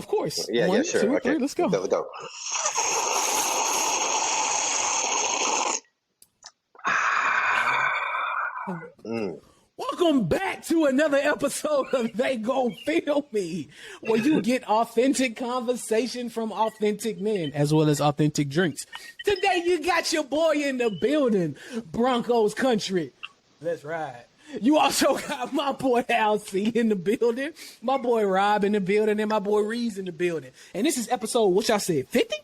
Of course. Yeah, One, sure. two, Okay. three, let's go. Go. Welcome back to another episode of They Gon' Feel Me, where you get authentic conversation from authentic men as well as authentic drinks. Today you got your boy in the building, Broncos country. Let's ride. You also got my boy Al C in the building, my boy Rob in the building, and my boy Reeves in the building. And this is episode, what y'all said, 50?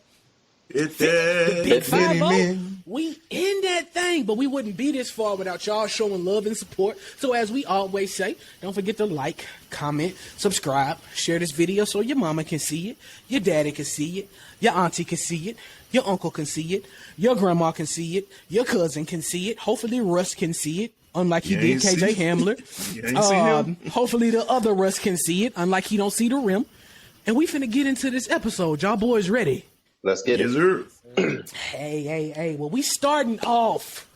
It's The Big 50 5-0. We in that thing, but we wouldn't be this far without y'all showing love and support. So as we always say, don't forget to like, comment, subscribe, share this video so your mama can see it, your daddy can see it, your auntie can see it, your uncle can see it, your grandma can see it, your cousin can see it. Hopefully Russ can see it, unlike he did KJ Hamler. Hopefully the other Russ can see it, unlike he don't see the rim. And we finna get into this episode. Y'all boys ready? Let's get it. Sir. Hey. Well, we starting off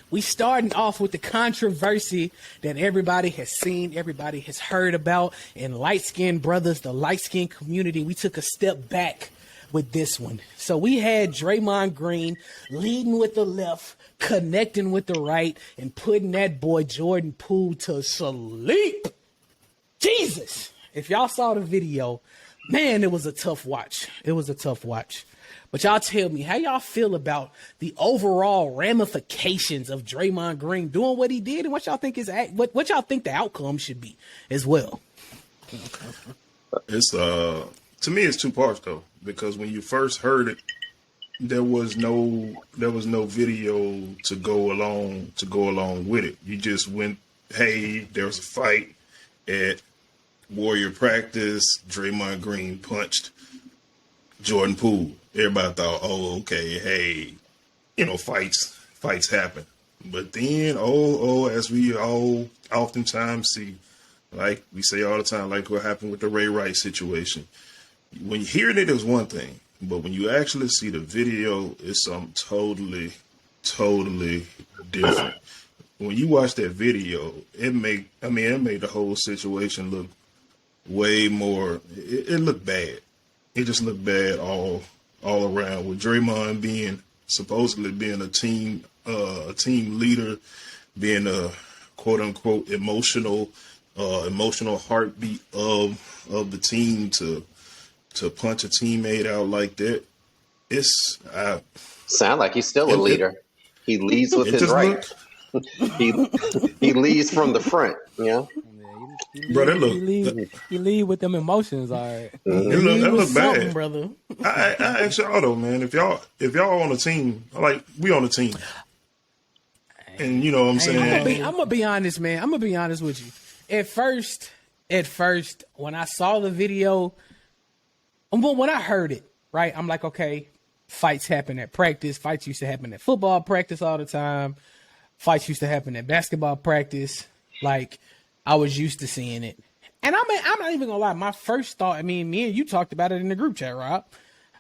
with the controversy that everybody has seen, everybody has heard about. And light-skinned brothers, the light-skinned community, we took a step back with this one. So we had Draymond Green leading with the left, connecting with the right, and putting that boy Jordan Poole to sleep. Jesus. If y'all saw the video, man, it was a tough watch. But y'all tell me, how y'all feel about the overall ramifications of Draymond Green doing what he did, and what y'all think what y'all think the outcome should be as well? It's to me it's two parts though, because when you first heard it, there was no video to go along with it. You just went, hey, there was a fight at Warrior practice. Draymond Green punched Jordan Poole. Everybody thought, oh, okay, hey, fights happen. But then, as we all oftentimes see, like we say all the time, like what happened with the Ray Rice situation. When you hear it is one thing, but when you actually see the video, it's something totally different. When you watch that video, it made the whole situation look way more. It looked bad. It just looked bad all around, with Draymond supposedly being a team leader, being a quote unquote emotional heartbeat of the team, to punch a teammate out like that. It's sound like he's still a leader. He leads with his right. he leads from the front, you know. You lead with them emotions, all right. That look bad, brother. I ask y'all though, man, if y'all on a team, like we on a team, and you know what I'm saying. I'm gonna be honest, man. I'm gonna be honest with you. At first, when I saw the video, when I heard it, right, I'm like, okay, fights happen at practice. Fights used to happen at football practice all the time. Fights used to happen at basketball practice. Like, I was used to seeing it. And I'm not even gonna lie, my first thought, me and you talked about it in the group chat, Rob.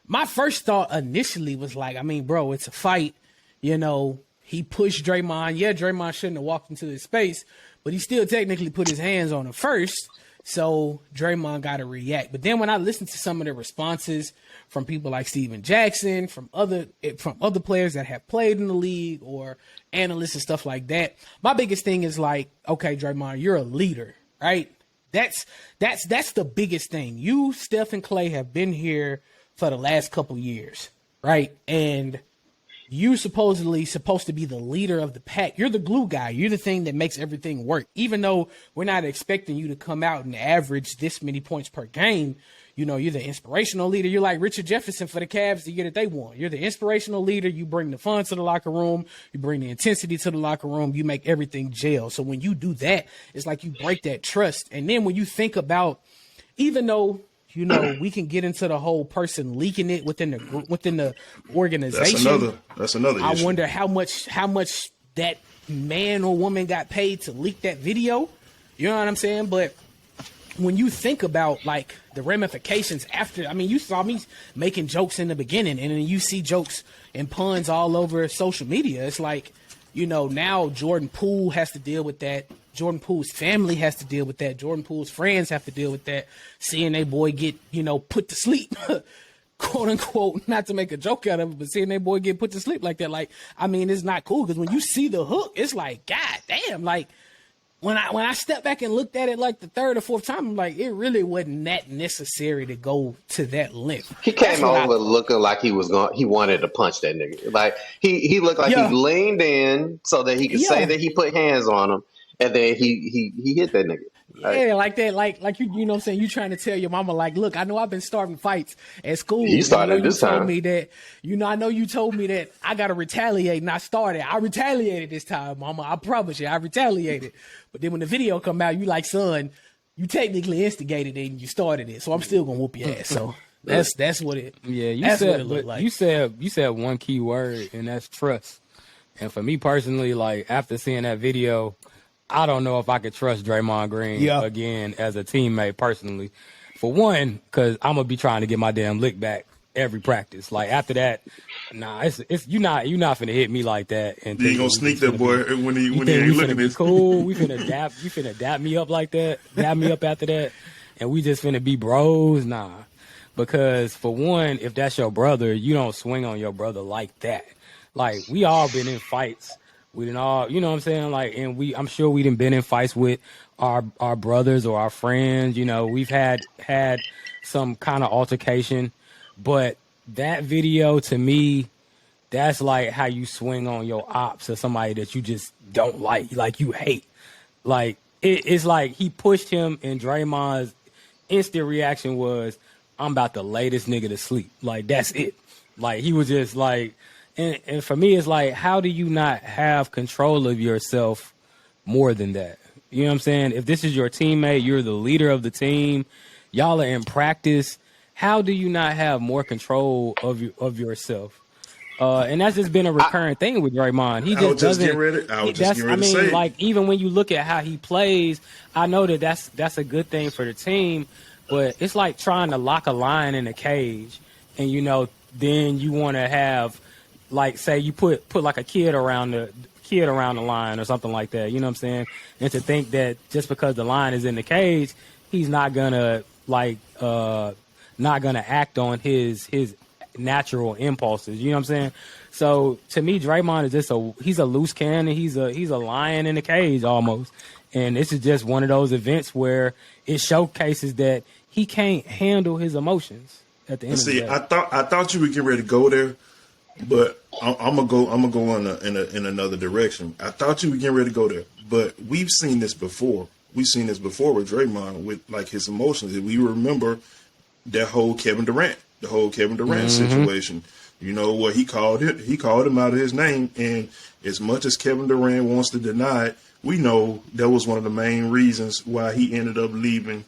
My first thought initially was like, bro, it's a fight. He pushed Draymond. Yeah, Draymond shouldn't have walked into his space, but he still technically put his hands on him first. So Draymond got to react. But then when I listened to some of the responses from people like Steven Jackson, from other players that have played in the league, or analysts and stuff like that, my biggest thing is like, okay, Draymond, you're a leader, right? That's the biggest thing. You, Steph, and Clay have been here for the last couple years, right? And you supposed to be the leader of the pack. You're the glue guy. You're the thing that makes everything work. Even though we're not expecting you to come out and average this many points per game, you're the inspirational leader. You're like Richard Jefferson for the Cavs the year that they won. You're the inspirational leader. You bring the fun to the locker room. You bring the intensity to the locker room. You make everything gel. So when you do that, it's like you break that trust. And then when you think about, even though we can get into the whole person leaking it within the group, within the organization. That's another issue. I wonder how much that man or woman got paid to leak that video. You know what I'm saying? But when you think about like the ramifications after, you saw me making jokes in the beginning, and then you see jokes and puns all over social media. It's like, now Jordan Poole has to deal with that. Jordan Poole's family has to deal with that. Jordan Poole's friends have to deal with that. Seeing their boy get, put to sleep, quote unquote, not to make a joke out of it, but seeing their boy get put to sleep like that, it's not cool. Because when you see the hook, it's like, God damn, when I stepped back and looked at it like the third or fourth time, I'm like, it really wasn't that necessary to go to that length. He came over looking like he wanted to punch that nigga. Like he looked like he leaned in so that he could say that he put hands on him, and then he hit that nigga. Yeah, like that, like you know what I'm saying? You trying to tell your mama, like, look, I know I've been starting fights at school. You started this time. I know you told me that I gotta retaliate, and I started. I retaliated this time, mama. I promise you, I retaliated. But then when the video come out, you like, son, you technically instigated it and you started it, so I'm still gonna whoop your ass. So that's what it. Yeah, you that's said what it looked like. You said one key word, and that's trust. And for me personally, like after seeing that video, I don't know if I could trust Draymond Green again as a teammate personally. For one, because I'm gonna be trying to get my damn lick back every practice. Like after that, nah, it's you're not finna hit me like that. And you ain't gonna sneak that boy when he ain't looking at this. Cool. We finna dap me up like that. Dap me up after that, and we just finna be bros. Nah, because for one, if that's your brother, you don't swing on your brother like that. Like we all been in fights. We didn't all, you know what I'm saying? Like, and I'm sure we done been in fights with our brothers or our friends. We've had some kind of altercation, but that video to me, that's like how you swing on your ops or somebody that you just don't like you hate. Like it's like he pushed him, and Draymond's instant reaction was, "I'm about to lay this nigga to sleep." Like that's it. Like he was just like. And for me, it's like, how do you not have control of yourself more than that? You know what I'm saying? If this is your teammate, you're the leader of the team, y'all are in practice, how do you not have more control of yourself? And that's just been a recurrent thing with Draymond. He just doesn't. Like even when you look at how he plays, I know that's a good thing for the team, but it's like trying to lock a lion in a cage, and then you want to have. Like say you put like a kid around the line or something like that, you know what I'm saying? And to think that just because the lion is in the cage, he's not gonna act on his natural impulses, you know what I'm saying? So to me, Draymond is just he's a loose cannon, he's a lion in the cage almost. And this is just one of those events where it showcases that he can't handle his emotions at the end of the day. I thought you were getting ready to go there. But I'm gonna go in another direction. I thought you were getting ready to go there, but we've seen this before. We've seen this before with Draymond with like his emotions. If we remember that whole Kevin Durant situation. You know what he called it? He called him out of his name, and as much as Kevin Durant wants to deny it, we know that was one of the main reasons why he ended up leaving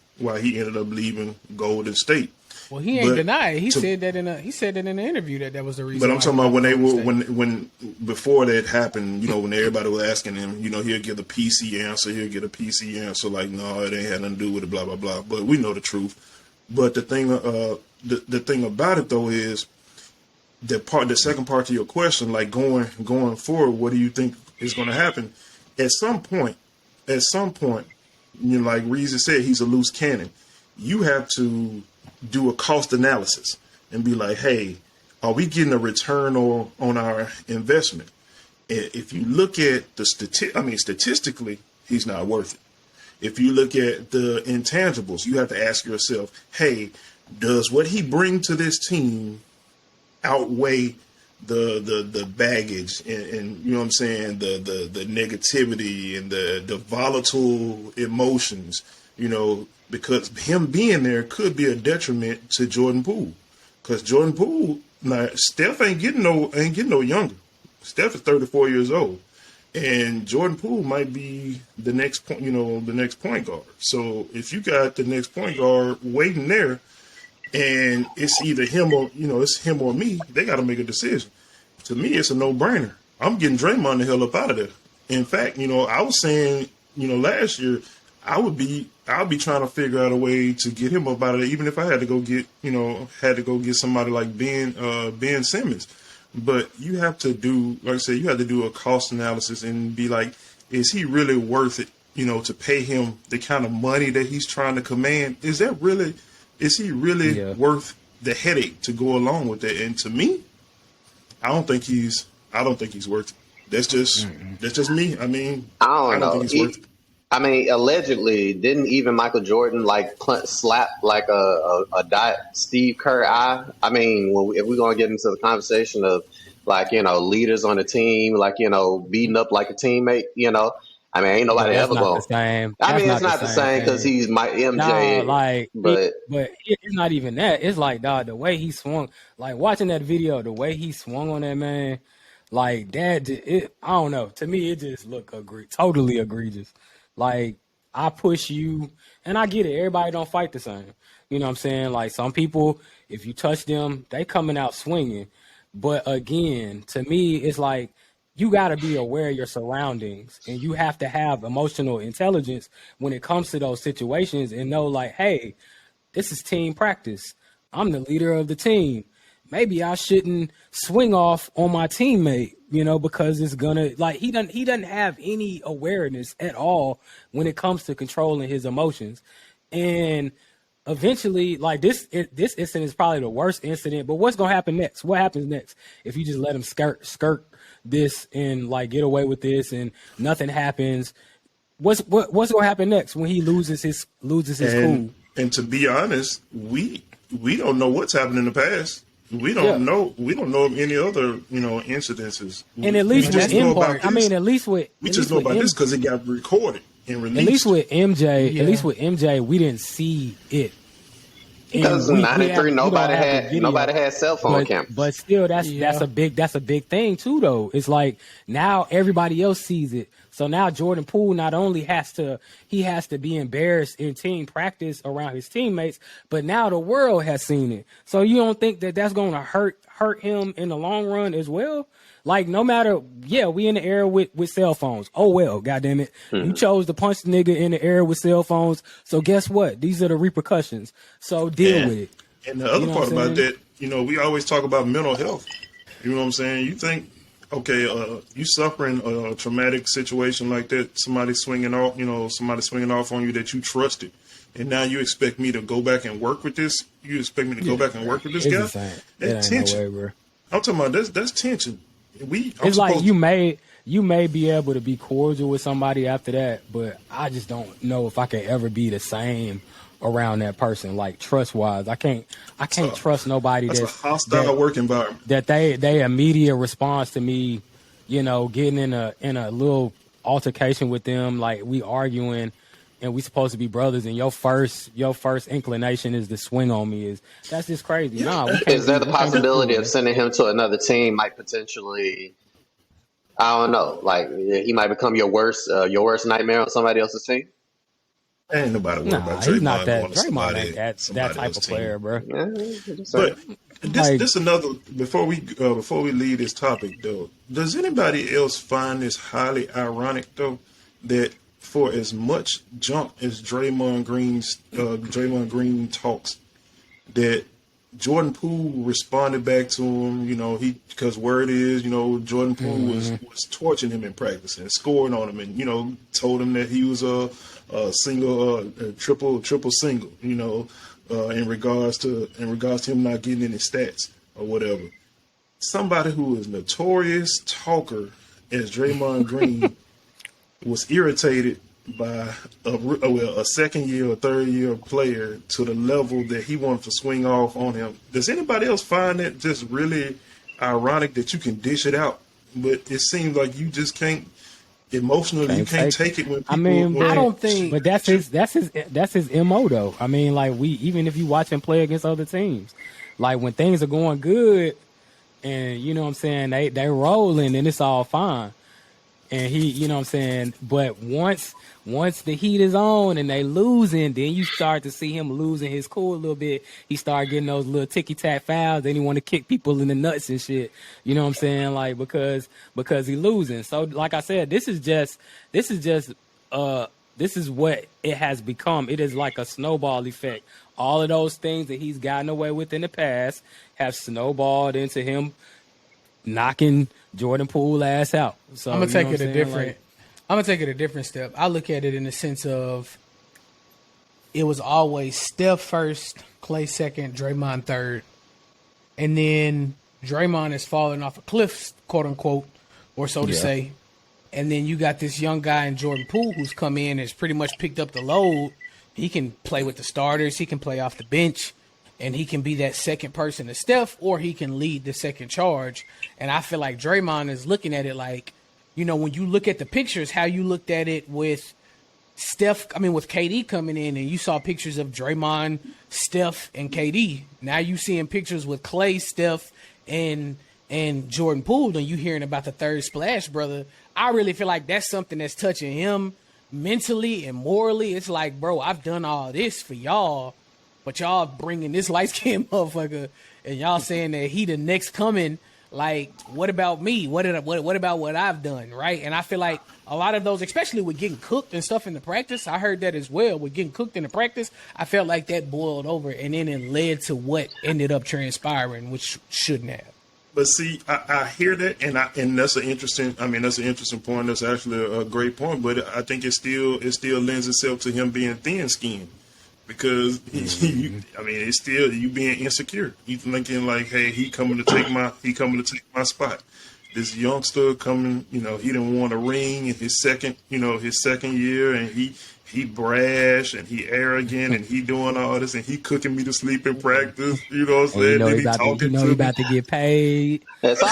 Golden State. Well, he ain't denied. He said that in an interview that was the reason. But I'm talking about when before that happened, when everybody was asking him, he'll get a PC answer, like, no, it ain't had nothing to do with it, blah blah blah. But we know the truth. But the thing about it though is the second part to your question, like going forward, what do you think is going to happen? At some point, like Reezy said, he's a loose cannon. You have to do a cost analysis and be like, hey, are we getting a return on our investment? If you look at the statistically, he's not worth it. If you look at the intangibles, you have to ask yourself, hey, does what he bring to this team outweigh the baggage and you know what I'm saying, the negativity and the volatile emotions, because him being there could be a detriment to Jordan Poole. Because Jordan Poole, now Steph ain't getting no younger. Steph is 34 years old, and Jordan Poole might be the next point guard. So if you got the next point guard waiting there, and it's either him or me, they got to make a decision. To me, it's a no-brainer. I'm getting Draymond the hell up out of there. In fact, I was saying, last year, I'll be trying to figure out a way to get him up out of there, even if I had to go get somebody like Ben Simmons. But you have to do, like I said, a cost analysis and be like, is he really worth it to pay him the kind of money that he's trying to command, is he really worth the headache to go along with that? And to me, I don't think he's worth it. That's just me. I mean, I don't know. think he's worth it. I mean, allegedly, didn't even Michael Jordan slap like a dot Steve Kerr eye? I mean, if we're gonna get into the conversation of leaders on the team, beating up like a teammate, I mean, ain't nobody ever going. I mean, it's not the same because he's my MJ. But it's not even that. It's like, dog, the way he swung, like watching that video, the way he swung on that man, like that. I don't know. To me, it just looked totally egregious. Like, I push you, and I get it. Everybody don't fight the same. You know what I'm saying? Like, some people, if you touch them, they coming out swinging. But again, to me, it's like you got to be aware of your surroundings, and you have to have emotional intelligence when it comes to those situations and know, like, hey, this is team practice. I'm the leader of the team. Maybe I shouldn't swing off on my teammate, because it's gonna, like, he doesn't have any awareness at all when it comes to controlling his emotions. And eventually, like, this incident is probably the worst incident, but what's gonna happen next? What happens next if you just let him skirt this and like get away with this and nothing happens? What's gonna happen next when he loses his cool? And to be honest, we don't know what's happened in the past. We don't know. We don't know of any other, incidences. And at least with we just know about this because it got recorded and released. At least with MJ, we didn't see it. Because in '93, nobody had cell phone cameras. But still, that's a big thing too, though. It's like now everybody else sees it. So now Jordan Poole not only has to be embarrassed in team practice around his teammates, but now the world has seen it. So you don't think that that's going to hurt him in the long run as well? Like, no matter, we in the era with cell phones. Oh, well, goddamn it. Mm-hmm. You chose to punch the nigga in the era with cell phones. So guess what? These are the repercussions. So deal with it. And the other part about that, we always talk about mental health. You know what I'm saying? You think, okay, you suffering a traumatic situation like that, somebody swinging off on you that you trusted. And now you expect me to go back and work with this? You expect me to go back and work with this guy? That's tension. No way, I'm talking about that's tension. It's like you may be able to be cordial with somebody after that, but I just don't know if I can ever be the same around that person, like trust wise. I can't trust nobody that's a hostile work environment. That they immediate response to me, getting in a little altercation with them, like we arguing and we supposed to be brothers, and your first inclination is to swing on me. That's just crazy. Yeah. Is there the possibility of sending him to another team? Might potentially, I don't know, like he might become your worst nightmare on somebody else's team. Ain't nobody worried about Draymond. He's not that. Draymond ain't that type of player, bro. But this another before we leave this topic though. Does anybody else find this highly ironic though that for as much junk as Draymond Green talks, that Jordan Poole responded back to him, because word is, Jordan Poole was torching him in practice and scoring on him and, told him that he was a single, triple single, in regards to him not getting any stats or whatever. Somebody who is notorious talker as Draymond Green was irritated by a second year or third year player to the level that he wanted to swing off on him. Does anybody else find that just really ironic that you can dish it out, but it seems like you just can't emotionally you can't take it when people, I don't think, but that's his MO though. I mean, like even if you watch him play against other teams, like when things are going good and you know what I'm saying, they rolling and it's all fine. And he, you know what I'm saying? But once the heat is on and they losing, then you start to see him losing his cool a little bit. He started getting those little ticky-tack fouls. Then he want to kick people in the nuts and shit. You know what I'm saying? Like, because he losing. So, like I said, this is what it has become. It is like a snowball effect. All of those things that he's gotten away with in the past have snowballed into him knocking Jordan Poole ass out. So I'm gonna take it a different I'm gonna take it a different step. I look at it in the sense of it was always Steph first, Klay second, Draymond third, and then Draymond is falling off a cliff, quote unquote, or so to say. And then you got this young guy in Jordan Poole who's come in and has pretty much picked up the load. He can play with the starters, he can play off the bench, and he can be that second person to Steph, or he can lead the second charge. And I feel like Draymond is looking at it like, you know, when you look at the pictures, how you looked at it with with KD coming in, and you saw pictures of Draymond, Steph, and KD. Now you seeing pictures with Klay, Steph, and Jordan Poole, and you hearing about the third splash brother. I really feel like that's something that's touching him mentally and morally. It's like, bro, I've done all this for y'all, but y'all bringing this light-skinned motherfucker, and y'all saying that he the next coming. Like, what about me? What about what I've done, right? And I feel like a lot of those, especially with getting cooked and stuff in the practice, I heard that as well. With getting cooked in the practice, I felt like that boiled over, and then it led to what ended up transpiring, which shouldn't have. But see, I hear that, and that's an interesting. I mean, that's an interesting point. That's actually a great point. But I think it still lends itself to him being thin-skinned, because it's still you being insecure. You thinking like, hey, he coming to take my spot. This youngster coming, he didn't want a ring in his second year, and he brash and he arrogant and he doing all this and he cooking me to sleep in practice. You know what I'm saying? He about to get paid. It's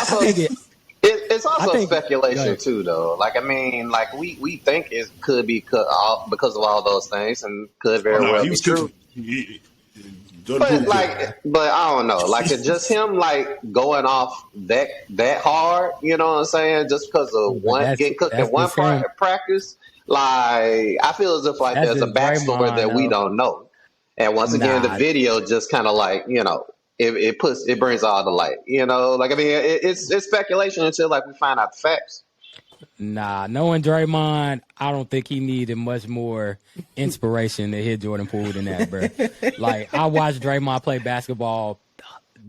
also speculation too, though. Like, I mean, like we think it could be because of all those things, and could very well be true. But I don't know. Like, it's just him like going off that hard. You know what I'm saying? Just because of getting cooked in one practice. Like, I feel as if like there's a backstory that we don't know. And once again, the video just kind of like, it brings all the light. Like, I mean, it's speculation until like we find out the facts. Nah, knowing Draymond, I don't think he needed much more inspiration to hit Jordan Poole than that, bro. Like, I watched Draymond play basketball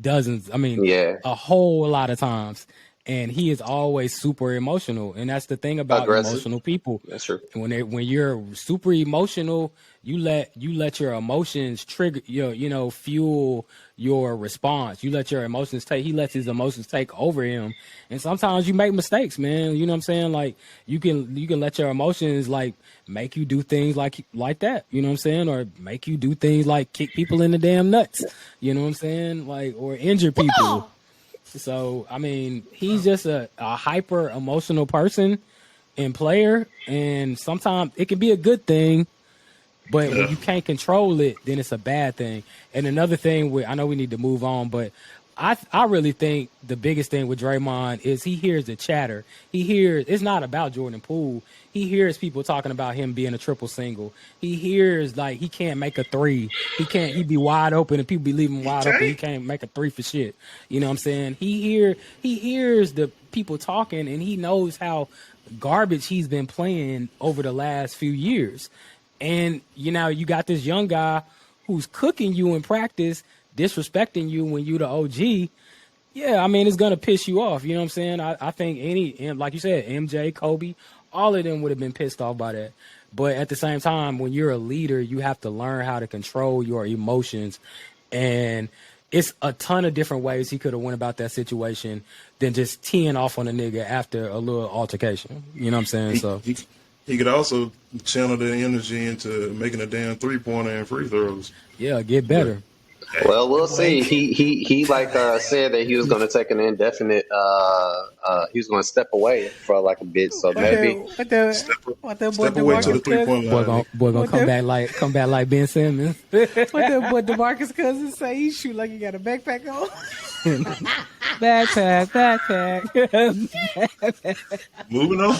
a whole lot of times. And he is always super emotional, and that's the thing about emotional people. That's true. When you're super emotional, you let your emotions trigger, fuel your response. You let your emotions he lets his emotions take over him, and sometimes you make mistakes, man. You know what I'm saying? Like, you can let your emotions like make you do things like that. You know what I'm saying? Or make you do things like kick people in the damn nuts. You know what I'm saying? Like, or injure people. So, I mean, he's just a hyper emotional person and player, and sometimes it can be a good thing, but when you can't control it, then it's a bad thing. And another thing, I know we need to move on, but I really think the biggest thing with Draymond is he hears the chatter. He hears, it's not about Jordan Poole. He hears people talking about him being a triple single. He hears like he can't make a three. He'd be wide open and people be leaving him wide open. He can't make a three for shit. You know what I'm saying? He hears the people talking, and he knows how garbage he's been playing over the last few years. And you got this young guy who's cooking you in practice, disrespecting you when you the OG. Yeah, I mean, it's gonna piss you off. You know what I'm saying? I think like you said, MJ, Kobe, all of them would have been pissed off by that. But at the same time, when you're a leader, you have to learn how to control your emotions. And it's a ton of different ways he could have went about that situation than just teeing off on a nigga after a little altercation. You know what I'm saying? He could also channel the energy into making a damn 3-pointer and free throws. Yeah, get better. Well, we'll see. He said that he was going to take an indefinite. He was going to step away for like a bit. So maybe step away to the 3-point line. Boy gonna come back like Ben Simmons. What that boy DeMarcus Cousins say? He shoot like he got a backpack on. backpack. Moving on.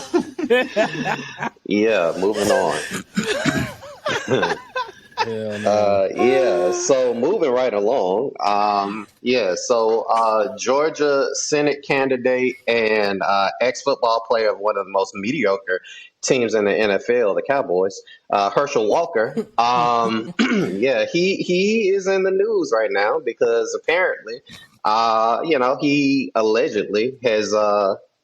Yeah, moving on. So moving right along. Georgia Senate candidate and ex-football player of one of the most mediocre teams in the NFL, the Cowboys, Herschel Walker. He is in the news right now because apparently, he allegedly has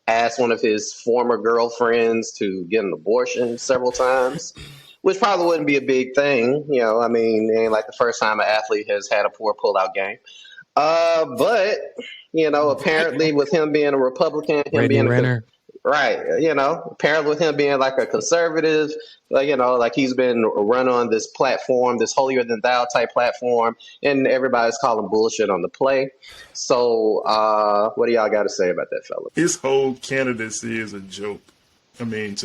asked one of his former girlfriends to get an abortion several times, which probably wouldn't be a big thing. You know, I mean, it ain't like the first time an athlete has had a poor pullout game. But, you know, apparently with him being a Republican, him Brittany being Renner. right, you know, apparently with him being like a conservative, like, you know, like he's been run on this platform, this holier than thou type platform, and everybody's calling bullshit on the play. So, what do y'all got to say about that, fella? His whole candidacy is a joke. I mean,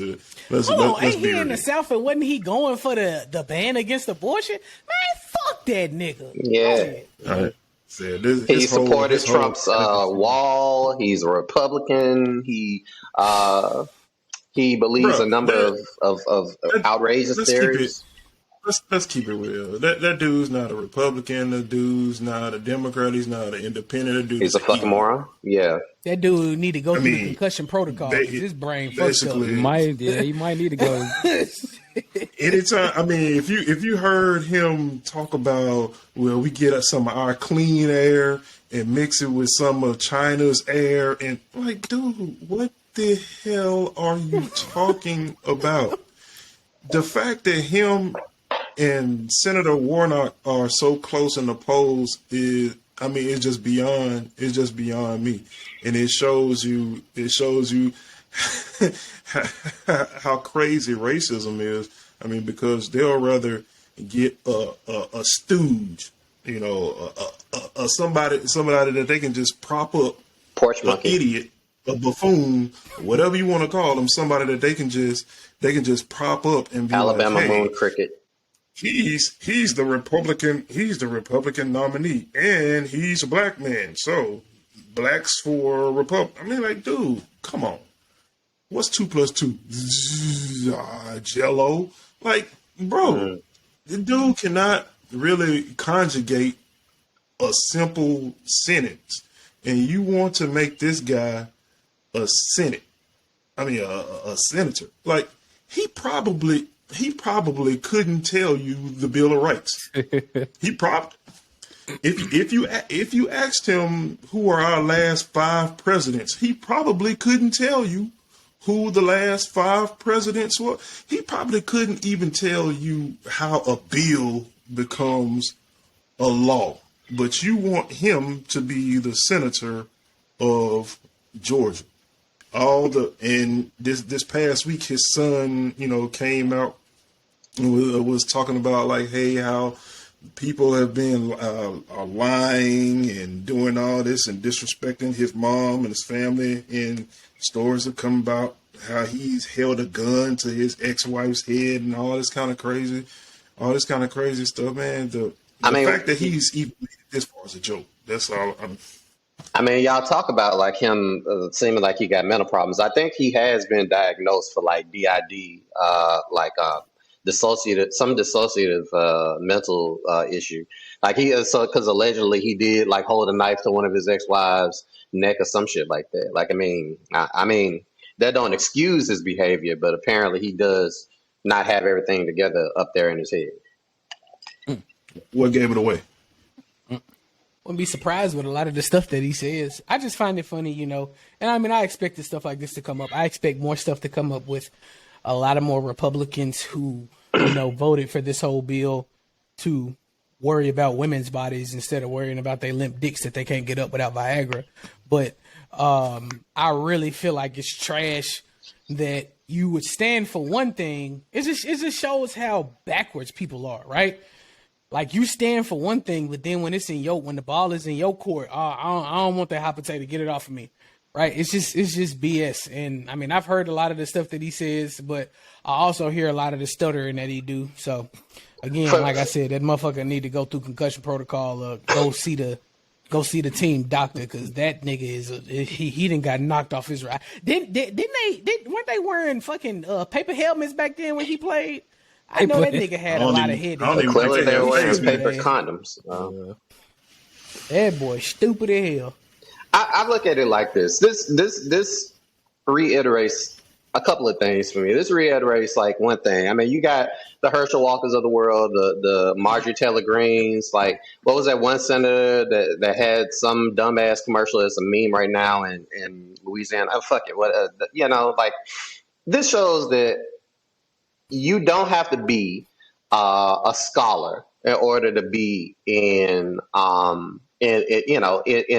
let's Ain't be he in the real. South and wasn't he going for the ban against abortion? Man, fuck that nigga. Yeah. All right. So He supported Trump's wall. He's a Republican. He believes a number of outrageous theories. Let's keep it real. That dude's not a Republican. That dude's not a Democrat. He's not an independent. That dude He's a fucking moron. Yeah. That dude need to go through the concussion protocol. His brain fucked up. He might need to go. Anytime, I mean, if you heard him talk about, well, we get some of our clean air and mix it with some of China's air, and like, dude, what the hell are you talking about? The fact that him and Senator Warnock are so close in the polls is, I mean, it's just beyond me, and it shows you how crazy racism is. I mean, because they'll rather get a stooge, you know, somebody that they can just prop up, Porch an monkey. idiot, a buffoon, whatever you want to call them, somebody that they can just prop up and be Alabama like, hey, Moon Cricket. he's the Republican nominee, and he's a black man, so blacks for Republic. I mean, like, dude, come on. What's 2 + 2? Jello. Like, bro, the dude cannot really conjugate a simple sentence, and you want to make this guy a senator. Like, he probably couldn't tell you the Bill of Rights. He probably, if you asked him who are our last 5 presidents, he probably couldn't tell you who the last 5 presidents were. He probably couldn't even tell you how a bill becomes a law. But you want him to be the senator of Georgia. And this past week, his son, you know, came out and was talking about, like, hey, how people have been lying and doing all this and disrespecting his mom and his family, and stories have come about how he's held a gun to his ex-wife's head and all this kind of crazy stuff, man. The fact that he's even made it this far is a joke. That's all. I mean, y'all talk about like him seeming like he got mental problems. I think he has been diagnosed for like DID, dissociative mental issue. Like because allegedly he did like hold a knife to one of his ex-wives' neck or some shit like that. Like, I mean, that don't excuse his behavior, but apparently he does not have everything together up there in his head. What gave it away? Wouldn't be surprised with a lot of the stuff that he says. I just find it funny, you know. And I mean, I expected stuff like this to come up. I expect more stuff to come up with a lot of more Republicans who, you know, voted for this whole bill to worry about women's bodies instead of worrying about their limp dicks that they can't get up without Viagra. But I really feel like it's trash that you would stand for one thing. It just shows how backwards people are, right? Like, you stand for one thing, but then when the ball is in your court, I don't want that hot potato. Get it off of me, right? It's just BS. And I mean, I've heard a lot of the stuff that he says, but I also hear a lot of the stuttering that he do. So again, like I said, that motherfucker need to go through concussion protocol. Go see the team doctor, because that nigga he done got knocked off his ride. Weren't they wearing fucking paper helmets back then when he played? I know that nigga had a lot of head. Clearly they were wearing paper condoms. That boy stupid as hell. I look at it like this. This reiterates a couple of things for me. This reiterates like one thing. I mean, you got the Herschel Walkers of the world, the Marjorie Taylor Greens. Like, what was that one senator that had some dumbass commercial that's a meme right now in Louisiana? Oh, fuck it. What, like, this shows that you don't have to be a scholar in order to be in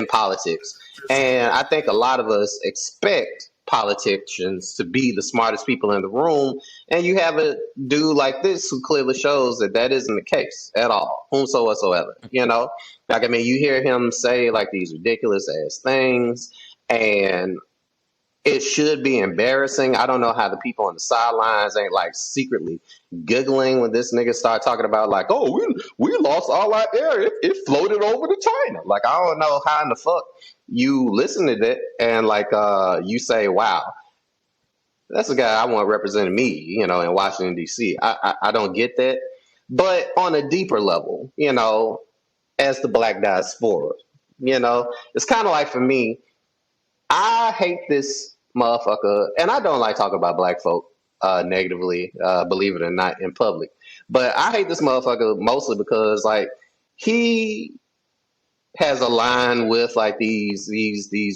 politics. And I think a lot of us expect politicians to be the smartest people in the room, and you have a dude like this who clearly shows that isn't the case at all, whomsoever. Like, I mean, you hear him say like these ridiculous ass things, and it should be embarrassing. I don't know how the people on the sidelines ain't like secretly giggling when this nigga start talking about like, oh, we lost all our air. It floated over to China. Like, I don't know how in the fuck you listen to that and like you say, wow, that's the guy I want representing me, in Washington, D.C. I don't get that. But on a deeper level, as the black diaspora, it's kind of like, for me, I hate this motherfucker, and I don't like talking about black folk negatively, believe it or not, in public. But I hate this motherfucker mostly because like he has a line with like these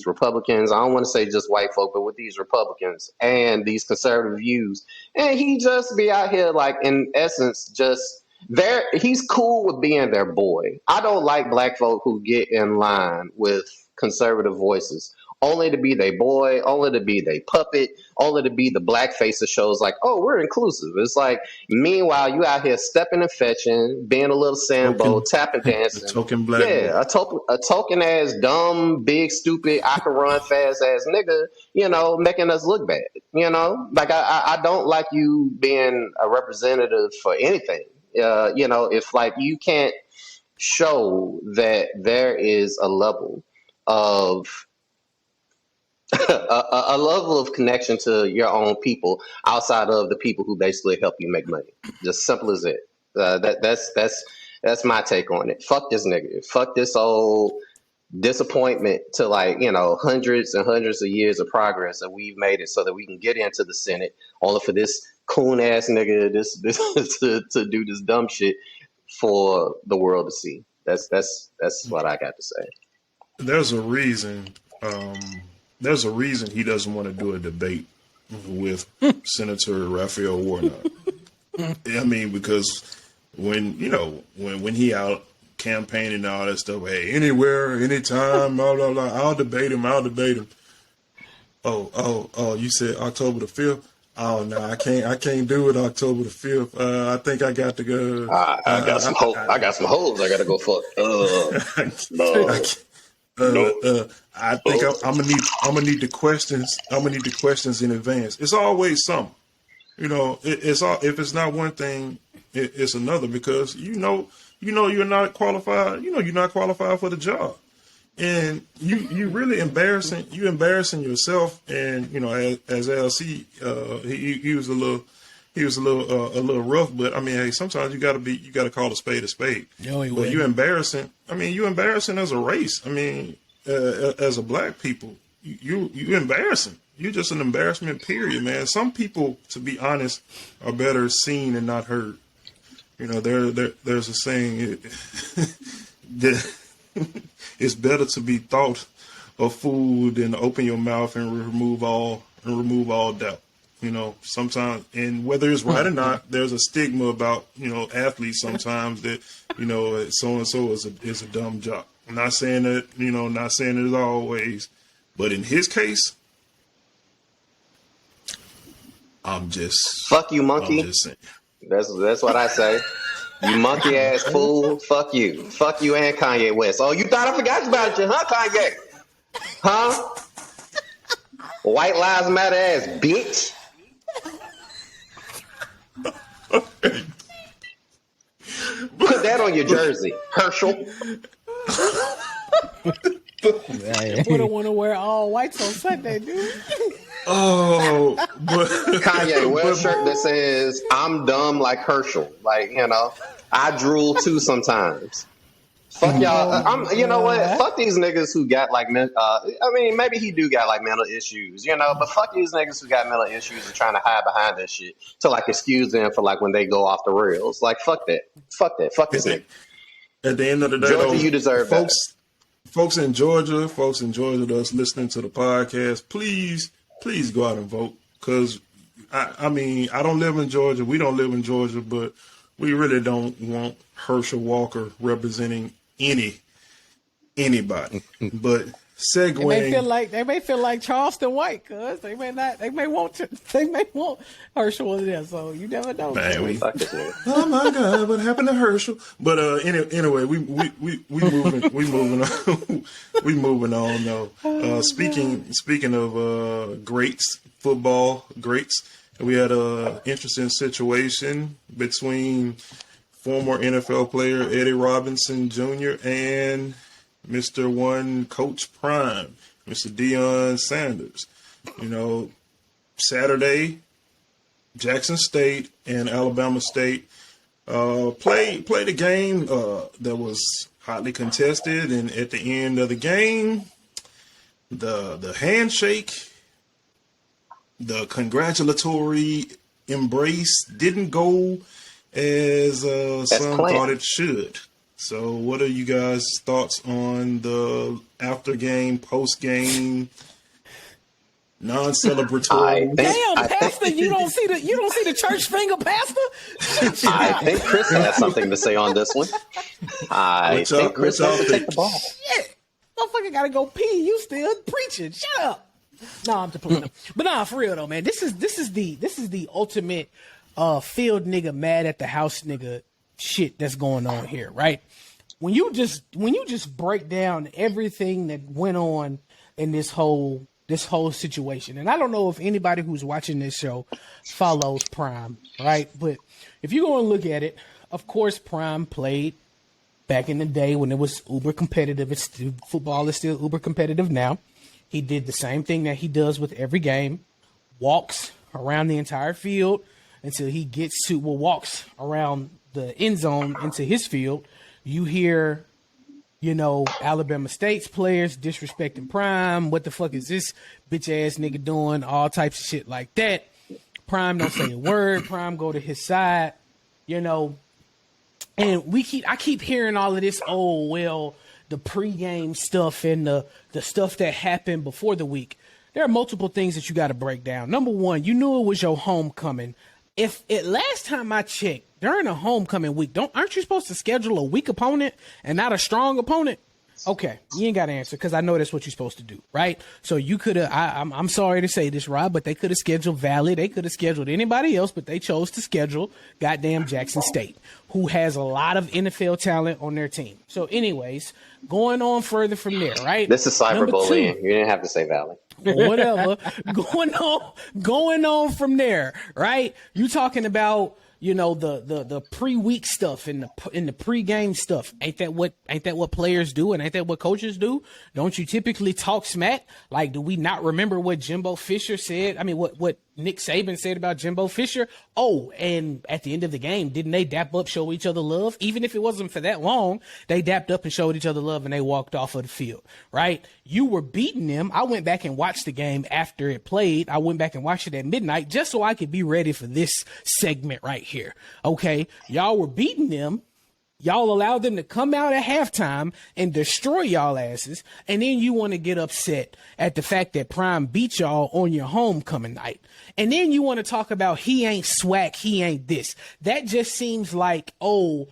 Republicans. I don't want to say just white folk, but with these Republicans and these conservative views, and he just be out here like in essence just there. He's cool with being their boy. I don't like black folk who get in line with conservative voices only to be their boy, only to be their puppet, only to be the black face that shows like, oh, we're inclusive. It's like, meanwhile, you out here stepping and fetching, being a little Sambo, tapping dancing. Token black. Yeah, a token ass, dumb, big, stupid, I can run fast ass nigga, making us look bad. Like I don't like you being a representative for anything. If like you can't show that there is a level of a level of connection to your own people outside of the people who basically help you make money. Just simple as it. That's my take on it. Fuck this nigga. Fuck this old disappointment to like, hundreds and hundreds of years of progress that we've made it so that we can get into the Senate, only for this coon ass nigga this to do this dumb shit for the world to see. That's what I got to say. There's a reason. There's a reason he doesn't want to do a debate with Senator Raphael Warnock. I mean, because when he out campaigning and all that stuff, hey, anywhere, anytime, blah blah blah, I'll debate him. Oh, you said October the 5th? Oh no, I can't do it October the 5th. I think I got to go. I got some hope. I got some holes I gotta go fuck. I think I'm gonna need the questions. I'm gonna need the questions in advance. It's always something, It's all, if it's not one thing, it's another, because you're not qualified. You're not qualified for the job, and you really embarrassing. You embarrassing yourself, and as LC, he was a little rough, but I mean, hey, sometimes you gotta call a spade a spade. No, he but wouldn't. you embarrassing. I mean, you embarrassing as a race. I mean, as a black people, you embarrassing. You're just an embarrassment, period, man. Some people, to be honest, are better seen and not heard. There's a saying that it's better to be thought a fool than open your mouth and remove all doubt. Sometimes, and whether it's right or not, there's a stigma about, athletes sometimes that, so-and-so is a dumb jock. I'm not saying that, not saying it always, but in his case, I'm just... Fuck you, monkey. I'm just saying. That's what I say. You monkey ass fool. Fuck you. Fuck you and Kanye West. Oh, you thought I forgot about you, huh, Kanye? Huh? White Lives Matter ass bitch. Put that on your jersey, Herschel. Wouldn't want to wear all whites on Sunday, dude. Oh, but Kanye West shirt that says "I'm dumb like Herschel." Like, I drool too sometimes. Fuck y'all. You know what? Fuck these niggas who got like I mean, maybe he do got like mental issues, you know, but fuck these niggas who got mental issues and trying to hide behind this shit to like excuse them for like when they go off the rails. Like fuck that. Fuck this nigga. At the end of the day, Georgia, though, you deserve that. Folks in Georgia that's listening to the podcast, please go out and vote. Because, I mean, I don't live in Georgia. We don't live in Georgia, but we really don't want Herschel Walker representing anybody. But segueing, they may feel like Charleston White, cuz they may want Herschel in there, so you never know. Man, oh my God, what happened to Herschel? But anyway, we moving on. We moving on though. Speaking of greats, football greats, we had a interesting situation between former NFL player Eddie Robinson Jr. and Mr. One Coach Prime, Mr. Deion Sanders. You know, Saturday, Jackson State and Alabama State played a game that was hotly contested, and at the end of the game, the handshake, the congratulatory embrace didn't go as some thought it should. So what are you guys' thoughts on the after game, post game, non-celebratory? Pastor, you don't see the church finger, Pastor? I think Chris has something to say on this one. I think Chris has to take the ball. Shit. Motherfucker gotta go pee. You still preaching. Shut up. No, I'm just playing. But nah, for real though, man. This is the ultimate field nigga mad at the house nigga shit that's going on here, right? When you just break down everything that went on in this whole situation, and I don't know if anybody who's watching this show follows Prime, right? But if you go and look at it, of course, Prime played back in the day when it was uber competitive. Football is still uber competitive now. He did the same thing that he does with every game, walks around the entire field until he gets to, walks around the end zone into his field. You hear, Alabama State's players disrespecting Prime. What the fuck is this bitch ass nigga doing? All types of shit like that. Prime don't say a word. Prime go to his side, and I keep hearing all of this. Oh, well, the pregame stuff and the stuff that happened before the week. There are multiple things that you got to break down. Number one, you knew it was your homecoming. Last time I checked, during a homecoming week, aren't you supposed to schedule a weak opponent and not a strong opponent? Okay, you ain't got to answer because I know that's what you're supposed to do, right? So you could have, I'm sorry to say this, Rob, but they could have scheduled Valley. They could have scheduled anybody else, but they chose to schedule goddamn Jackson State, who has a lot of NFL talent on their team. So anyways, going on further from there, right? This is cyberbullying. You didn't have to say Valley. Whatever. going on from there, right? You talking about, the pre-week stuff and the pre-game stuff. Ain't that what players do, and ain't that what coaches do? Don't you typically talk smack? Like, do we not remember what Jimbo Fisher said? I mean, what Nick Saban said about Jimbo Fisher? Oh, and at the end of the game, didn't they dap up, show each other love? Even if it wasn't for that long, they dapped up and showed each other love, and they walked off of the field, right? You were beating them. I went back and watched the game after it played. I went back and watched it at midnight just so I could be ready for this segment right here. Okay, y'all were beating them. Y'all allowed them to come out at halftime and destroy y'all asses, and then you want to get upset at the fact that Prime beat y'all on your homecoming night. And then you want to talk about he ain't SWAC, he ain't this. That just seems like, even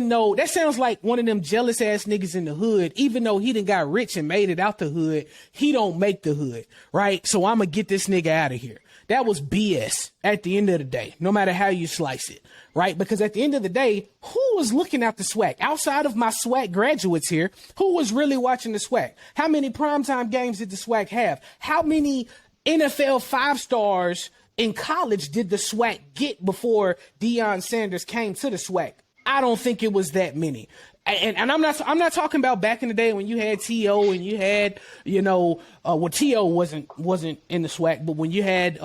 though that sounds like one of them jealous ass niggas in the hood, even though he done got rich and made it out the hood, he don't make the hood, right? So I'm going to get this nigga out of here. That was BS at the end of the day, no matter how you slice it, right? Because at the end of the day, who was looking at the SWAC? Outside of my SWAC graduates here, who was really watching the SWAC? How many primetime games did the SWAC have? How many NFL 5-stars in college did the SWAC get before Deion Sanders came to the SWAC? I don't think it was that many. And I'm not talking about back in the day when you had T.O. and you had, T.O. wasn't in the SWAC, but when you had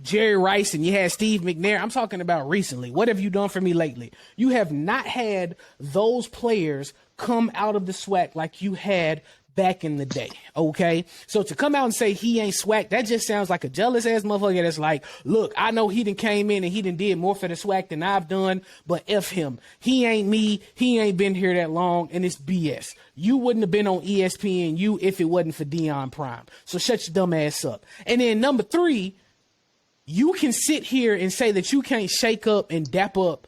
Jerry Rice and you had Steve McNair, I'm talking about recently. What have you done for me lately? You have not had those players come out of the SWAC like you had back in the day, okay? So to come out and say he ain't SWAC, that just sounds like a jealous ass motherfucker that's like, look, I know he done came in and he done did more for the SWAC than I've done, but F him. He ain't me. He ain't been here that long, and it's BS. You wouldn't have been on ESPNU if it wasn't for Deion Prime. So shut your dumb ass up. And then number 3, you can sit here and say that you can't shake up and dap up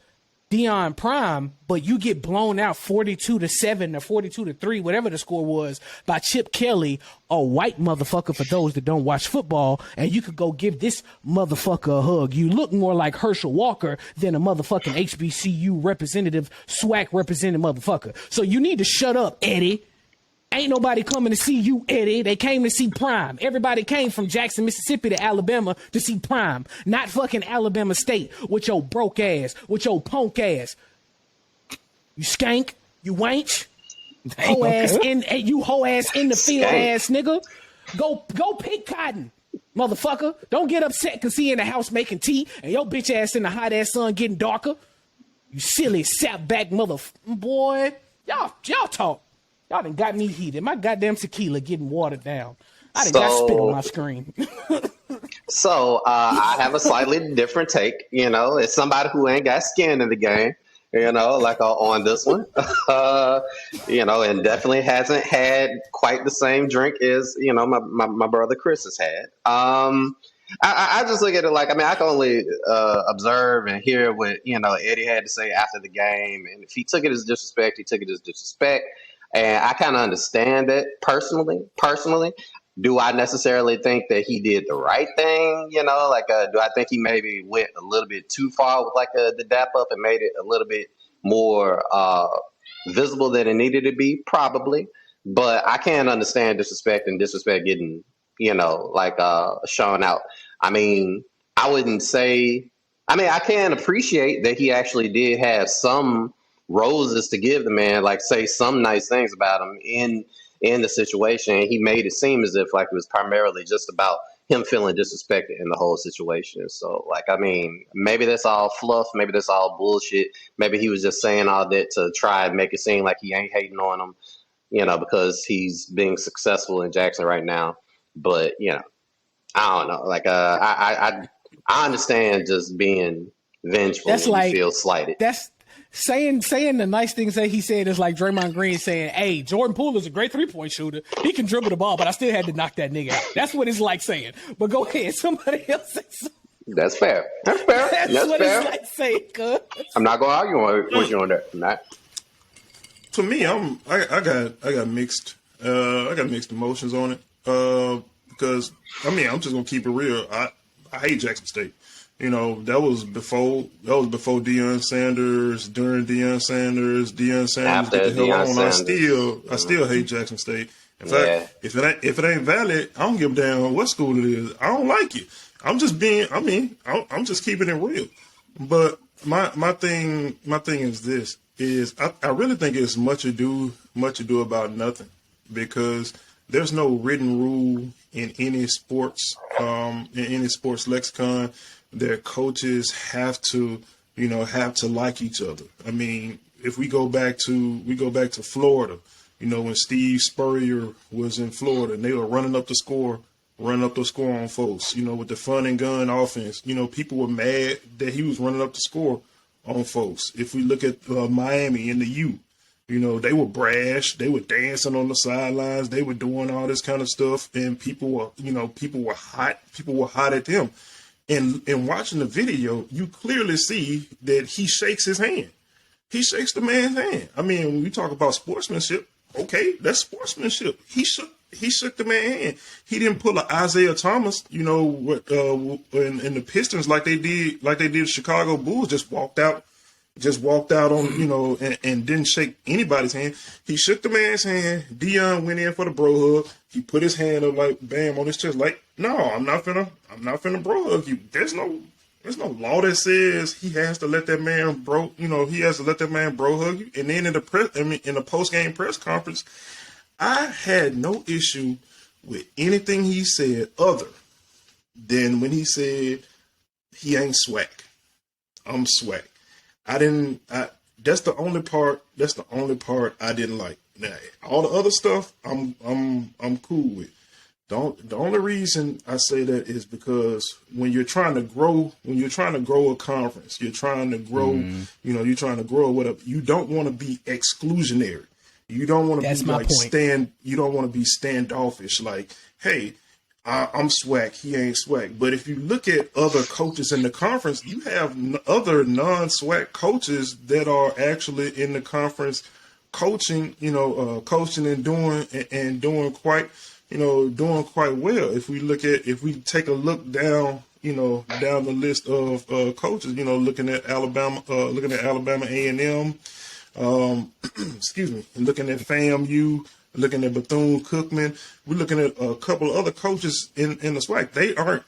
Deion Prime, but you get blown out 42-7 or 42-3, whatever the score was, by Chip Kelly, a white motherfucker for those that don't watch football, and you could go give this motherfucker a hug. You look more like Herschel Walker than a motherfucking HBCU representative, SWAC representative motherfucker. So you need to shut up, Eddie. Ain't nobody coming to see you, Eddie. They came to see Prime. Everybody came from Jackson, Mississippi to Alabama to see Prime, not fucking Alabama State with your broke ass, with your punk ass. You skank, you wench, hoe ass in, you hoe ass in the field ass nigga. Go pick cotton, motherfucker. Don't get upset because he in the house making tea and your bitch ass in the hot ass sun getting darker. You silly sap back boy. Y'all talk. Y'all done got me heated. My goddamn tequila getting watered down. I done got spit on my screen. So I have a slightly different take. It's somebody who ain't got skin in the game, like on this one. And definitely hasn't had quite the same drink as, my brother Chris has had. I just look at it like, I can only observe and hear what, Eddie had to say after the game. And if he took it as disrespect, he took it as disrespect. And I kind of understand that personally. Do I necessarily think that he did the right thing? Do I think he maybe went a little bit too far with the dap up and made it a little bit more visible than it needed to be? Probably. But I can understand disrespect getting, shown out. I wouldn't say, I can appreciate that he actually did have some roses to give the man, say some nice things about him in the situation. He made it seem as if it was primarily just about him feeling disrespected in the whole situation. So maybe that's all fluff, maybe that's all bullshit. Maybe he was just saying all that to try and make it seem like he ain't hating on him, because he's being successful in Jackson right now. But I don't know. I understand just being vengeful when you feel slighted. That's saying the nice things that he said is like Draymond Green saying, hey, Jordan Poole is a great 3-point shooter. He can dribble the ball, but I still had to knock that nigga out. That's what it's like saying. But go ahead. Somebody else say something. That's fair. That's fair. That's what fair. It's like saying, cuz. I'm not going to argue with you on that. I'm not. To me, I got mixed emotions on it. Because I'm just gonna keep it real. I hate Jackson State. That was before Deion Sanders, during Deion Sanders After get the hell Deion on. Sanders. I still hate Jackson State. In fact, if it ain't valid, I don't give a damn what school it is. I don't like it. I'm just keeping it real. But my thing is this: I really think it's much ado about nothing, because there's no written rule in any sports lexicon that coaches have to like each other. If we go back to Florida, when Steve Spurrier was in Florida and they were running up the score on folks, with the fun and gun offense, people were mad that he was running up the score on folks. If we look at Miami in the U, they were brash. They were dancing on the sidelines. They were doing all this kind of stuff, and people were hot. People were hot at them. And watching the video, you clearly see that he shakes his hand. He shakes the man's hand. When we talk about sportsmanship, okay, that's sportsmanship. He shook the man's hand. He didn't pull an Isaiah Thomas, in the Pistons like they did Chicago Bulls. Just walked out on, and didn't shake anybody's hand. He shook the man's hand. Deion went in for the bro hug. He put his hand up bam on his chest. No, I'm not finna bro hug you. There's no There's no law that says he has to let that man bro. He has to let that man bro hug you. And then in the post game press conference, I had no issue with anything he said other than when he said he ain't SWAC. I'm SWAC. That's the only part I didn't like. Now, all the other stuff I'm cool with. The only reason I say that is because when you're trying to grow a conference, you're trying to grow, you're trying to grow whatever, you don't want to be exclusionary. You don't want to be like you don't want to be standoffish. Like, hey, I'm SWAC, he ain't SWAC. But if you look at other coaches in the conference, you have other non-SWAC coaches that are actually in the conference coaching, coaching and doing quite well. If we take a look down, down the list of coaches, looking at Alabama A&M, excuse me, and looking at FAMU, looking at Bethune-Cookman, we're looking at a couple of other coaches in the SWAC. They aren't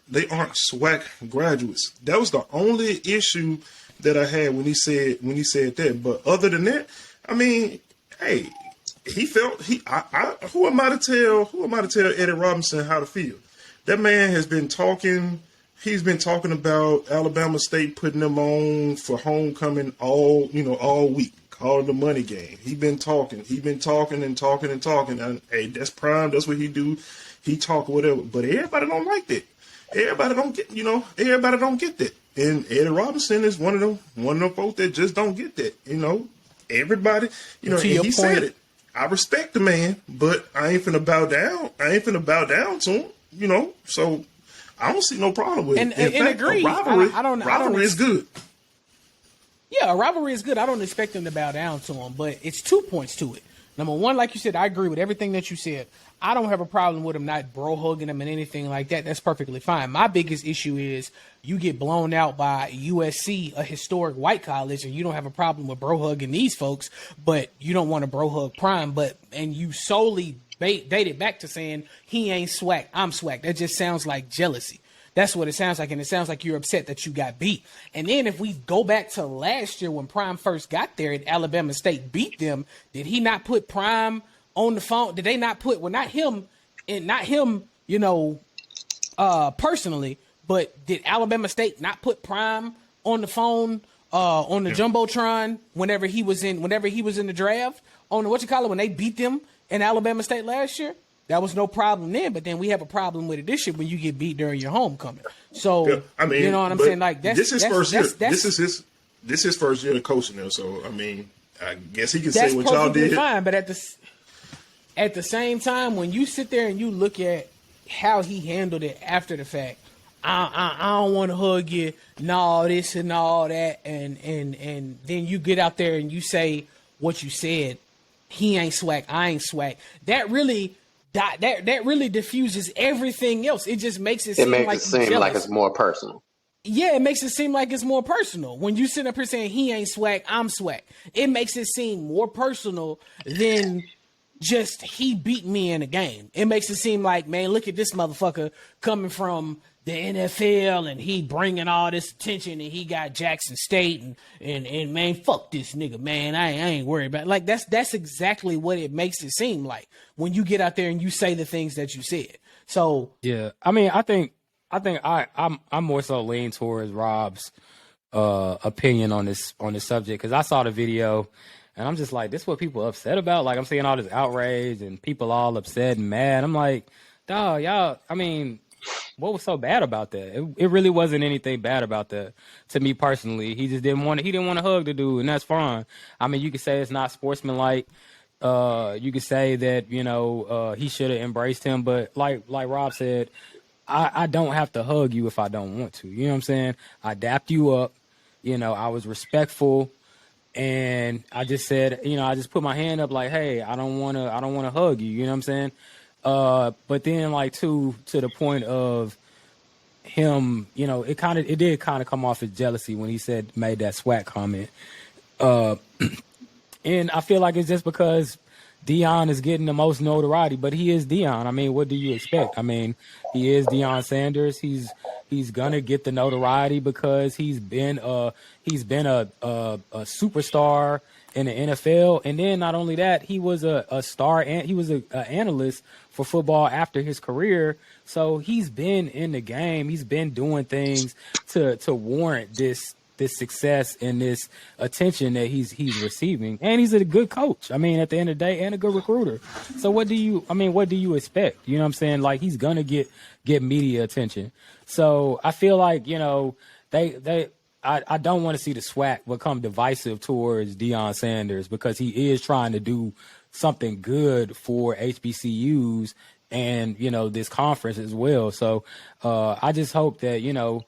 SWAC graduates. That was the only issue that I had when he said that. But other than that, I mean, hey, who am I to tell Eddie Robinson how to feel? That man has been talking. He's been talking about Alabama State putting them on for homecoming all week. Call it the money game. He's been talking and talking. And hey, that's Prime. That's what he do. He talk whatever. But everybody don't like that. Everybody don't get that. And Eddie Robinson is one of them folks that just don't get that. Everybody, and he said it. I respect the man, but I ain't finna bow down. I ain't finna bow down to him, so I don't see no problem with it. In fact, agree. Rivalry is good. Yeah, a rivalry is good. I don't expect him to bow down to him, but it's 2 points to it. Number one, like you said, I agree with everything that you said. I don't have a problem with him not bro hugging him and anything like that. That's perfectly fine. My biggest issue is you get blown out by USC, a historic white college, and you don't have a problem with bro hugging these folks, but you don't want to bro hug Prime, and you solely date it back to saying he ain't SWAC, I'm SWAC. That just sounds like jealousy. That's what it sounds like, and it sounds like you're upset that you got beat. And then if we go back to last year when Prime first got there and Alabama State beat them, did he not put Prime on the phone? Did they not put, well, not him, personally, but did Alabama State not put Prime on the phone, on the Jumbotron whenever he was in the draft, on when they beat them in Alabama State last year? That was no problem then, but then we have a problem with it this year when you get beat during your homecoming. So, you know what I'm saying? Like, this is his first year of coaching there. So, I mean, I guess he can say what y'all did. Fine, but at the same time, when you sit there and you look at how he handled it after the fact, I don't want to hug you, no, this and all that, and then you get out there and you say what you said. He ain't SWAC, I ain't SWAC. That really diffuses everything else. It just makes it seem like it's more personal. Yeah, it makes it seem like it's more personal. When you sit up here saying he ain't SWAC, I'm SWAC, it makes it seem more personal than just he beat me in a game. It makes it seem like, man, look at this motherfucker coming from the NFL and he bringing all this attention and he got Jackson State and man, fuck this nigga, man. I ain't worried about it. Like that's exactly what it makes it seem like when you get out there and you say the things that you said. So yeah, I mean, I think I'm more so lean towards Rob's opinion on this subject, because I saw the video and I'm just like, this is what people are upset about. Like, I'm seeing all this outrage and people all upset and mad. I'm like, dog, y'all, I mean, what was so bad about that? It really wasn't anything bad about that to me personally. He just didn't want to hug the dude, and that's fine. I mean, you could say it's not sportsmanlike. You could say that, he should have embraced him, but like Rob said, I don't have to hug you if I don't want to. You know what I'm saying? I dapped you up. I was respectful, and I just said, I just put my hand up like, hey, I don't want to hug you. You know what I'm saying? But then like to the point of him, it did kind of come off as jealousy when he made that SWAC comment. And I feel like it's just because, Deion is getting the most notoriety, but he is Deion. I mean, what do you expect? I mean, he is Deion Sanders. He's gonna get the notoriety because he's been a superstar in the NFL, and then not only that, he was a star and he was an analyst for football after his career. So he's been in the game. He's been doing things to warrant this success and this attention that he's receiving. And he's a good coach. I mean, at the end of the day, and a good recruiter. So what do you expect? You know what I'm saying? Like, he's gonna get media attention. So I feel like, you know, I don't want to see the SWAC become divisive towards Deion Sanders, because he is trying to do something good for HBCUs and, you know, this conference as well. So I just hope that, you know,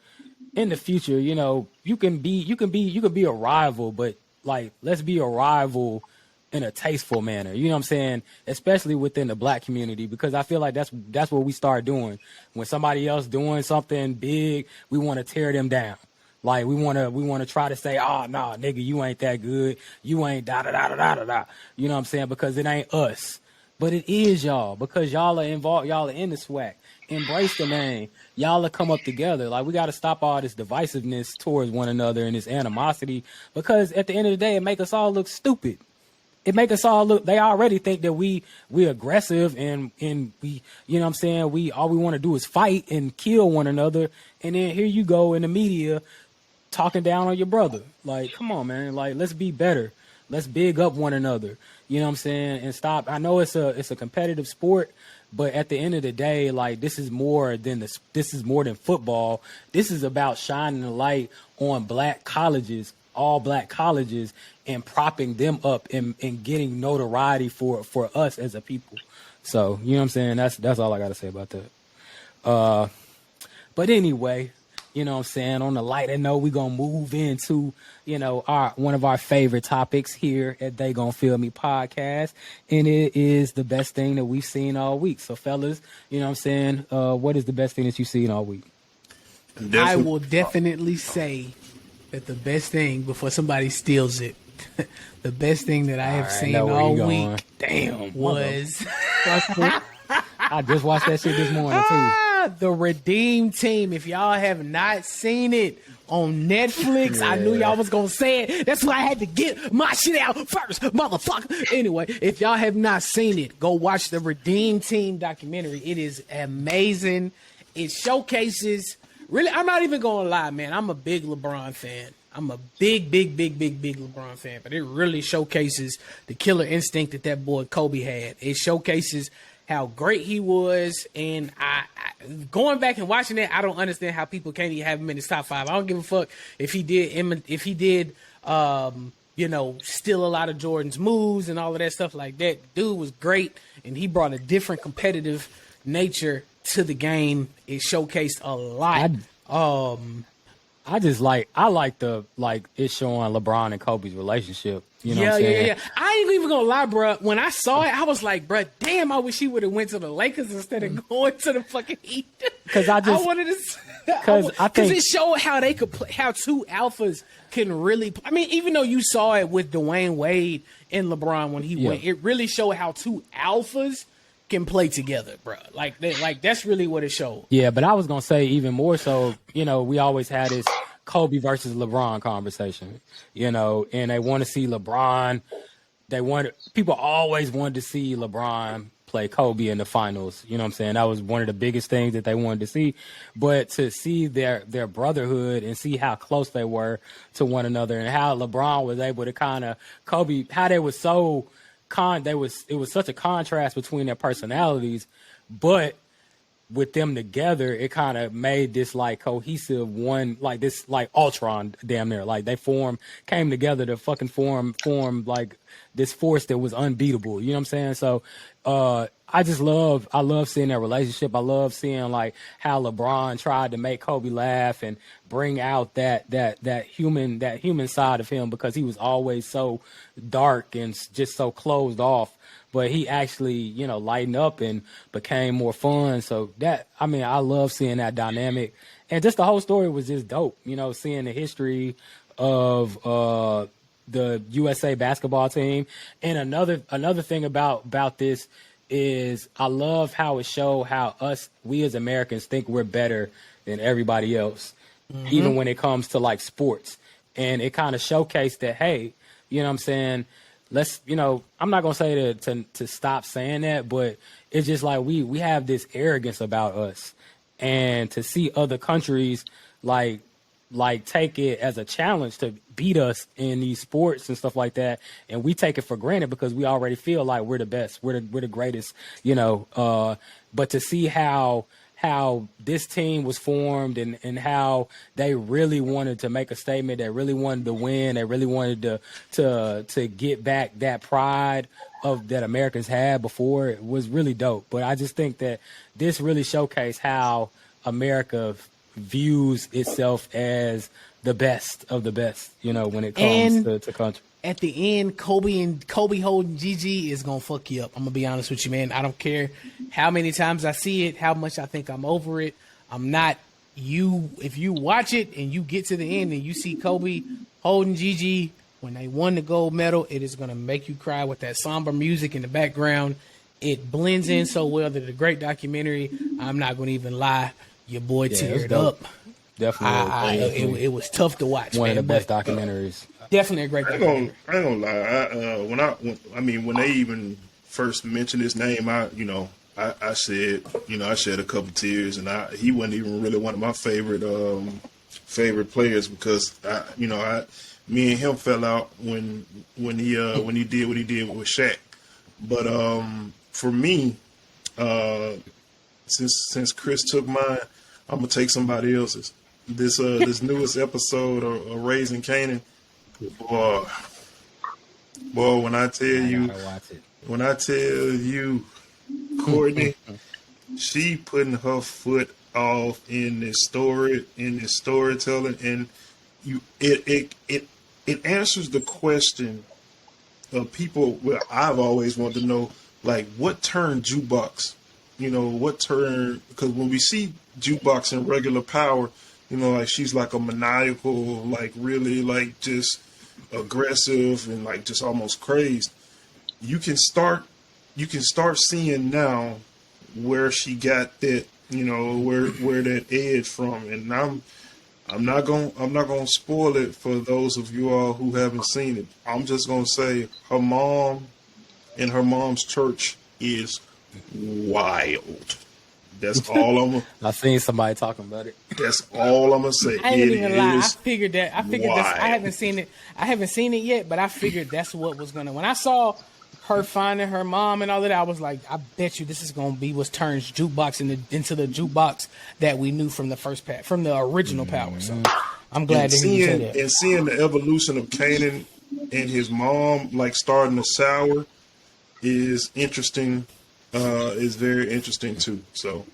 in the future, you know, you can be a rival, but like, let's be a rival in a tasteful manner. You know what I'm saying? Especially within the black community, because I feel like that's what we start doing. When somebody else doing something big, we want to tear them down. Like, we want to try to say, oh, nah, nigga, you ain't that good. You ain't da-da-da-da-da-da-da. You know what I'm saying? Because it ain't us. But it is y'all, because y'all are involved. Y'all are in the SWAC. Embrace the name. Y'all are come up together. Like, we got to stop all this divisiveness towards one another and this animosity, because at the end of the day, it make us all look stupid. It make us all look, they already think that we aggressive and we, you know what I'm saying? All we want to do is fight and kill one another. And then here you go in the media talking down on your brother. Like, come on, man. Like, let's be better. Let's big up one another. You know what I'm saying? And stop. I know it's a competitive sport, but at the end of the day, like, this is more than football. This is about shining the light on black colleges, all black colleges, and propping them up and getting notoriety for us as a people. So, you know what I'm saying? That's all I got to say about that. But anyway, you know what I'm saying, on the lighter note, we're going to move into, you know, one of our favorite topics here at They Gon' Feel Me Podcast, and it is the best thing that we've seen all week. So, fellas, you know what I'm saying, what is the best thing that you've seen all week? I will definitely say that the best thing, before somebody steals it, the best thing that I have seen all week, was... I just watched that shit this morning, too. The Redeem Team. If y'all have not seen it on Netflix, I knew y'all was gonna say it. That's why I had to get my shit out first, motherfucker. Anyway, if y'all have not seen it, go watch the Redeem Team documentary. It is amazing. It showcases, really, I'm not even gonna lie, man, I'm a big LeBron fan. I'm a big LeBron fan, but it really showcases the killer instinct that boy Kobe had. It showcases how great he was, and I going back and watching it, I don't understand how people can't even have him in his top 5. I don't give a fuck if he did, you know, steal a lot of Jordan's moves and all of that stuff like that. Dude was great, and he brought a different competitive nature to the game. It showcased a lot. I like it showing LeBron and Kobe's relationship. You know what I'm saying? Yeah. I ain't even gonna lie, bro. When I saw it, I was like, bro, damn, I wish he would have went to the Lakers instead of going to the fucking Heat. Because I think it showed how they could play, how two alphas can really. I mean, even though you saw it with Dwayne Wade and LeBron when he went, it really showed how two alphas can play together, bro. Like that's really what it showed. Yeah, but I was gonna say even more so. You know, we always had this Kobe versus LeBron conversation, you know, and they want to see LeBron. People always wanted to see LeBron play Kobe in the finals. You know what I'm saying? That was one of the biggest things that they wanted to see. But to see their brotherhood and see how close they were to one another, and how LeBron was able to kind of Kobe, how they was so it was such a contrast between their personalities, but with them together, it kind of made this like cohesive one, like this, like Ultron damn near. Like they came together to fucking form like this force that was unbeatable. You know what I'm saying? So I love seeing their relationship. I love seeing like how LeBron tried to make Kobe laugh and bring out that human side of him, because he was always so dark and just so closed off. But he actually, you know, lightened up and became more fun. So I love seeing that dynamic. And just the whole story was just dope. You know, seeing the history of the USA basketball team. And another thing about this is I love how it showed how we as Americans think we're better than everybody else, even when it comes to like sports. And it kind of showcased that, hey, you know what I'm saying? Let's, I'm not going to say to stop saying that, but it's just like we have this arrogance about us. And to see other countries like take it as a challenge to beat us in these sports and stuff like that, and we take it for granted because we already feel like we're the best, we're the greatest, but to see how this team was formed and how they really wanted to make a statement, they really wanted to win, they really wanted to get back that pride of that Americans had before, it was really dope. But I just think that this really showcased how America views itself as the best of the best, when it comes to country. At the end, Kobe holding Gigi is gonna fuck you up. I'm gonna be honest with you, man. I don't care how many times I see it, how much I think I'm over it. I'm not. If you watch it and you get to the end and you see Kobe holding Gigi when they won the gold medal, it is gonna make you cry with that somber music in the background. It blends in so well to the great documentary. I'm not gonna even lie. Your boy teared up. Definitely. It was tough to watch. One of the best documentaries. Definitely a great documentary. I ain't gonna lie. When they even first mentioned his name, I said, I shed a couple tears, and he wasn't even really one of my favorite players because me and him fell out when he did what he did with Shaq. But for me, since Chris took mine, I'm gonna take somebody else's. This newest episode of Raising Kanan, boy, when I tell you, Courtney, she putting her foot off in this storytelling, and it answers the question of people. Well, I've always wanted to know, like, what turned Jukebox. Because when we see Jukebox in regular power, like she's like a maniacal, like really like just aggressive and like just almost crazed. You can start seeing now where she got that, where that edge from. And I'm not gonna spoil it for those of you all who haven't seen it. I'm just gonna say her mom and her mom's church is wild. That's all I've seen somebody talking about it. That's all I'm gonna say. I ain't even lie. I figured that. I haven't seen it yet, but I figured that's what was gonna. When I saw her finding her mom and all that, I was like, I bet you this is gonna be what turns Jukebox into the Jukebox that we knew from the first from the original Power. So I'm glad to hear you say that. And seeing the evolution of Kanan and his mom like starting to sour is interesting. Is very interesting too. So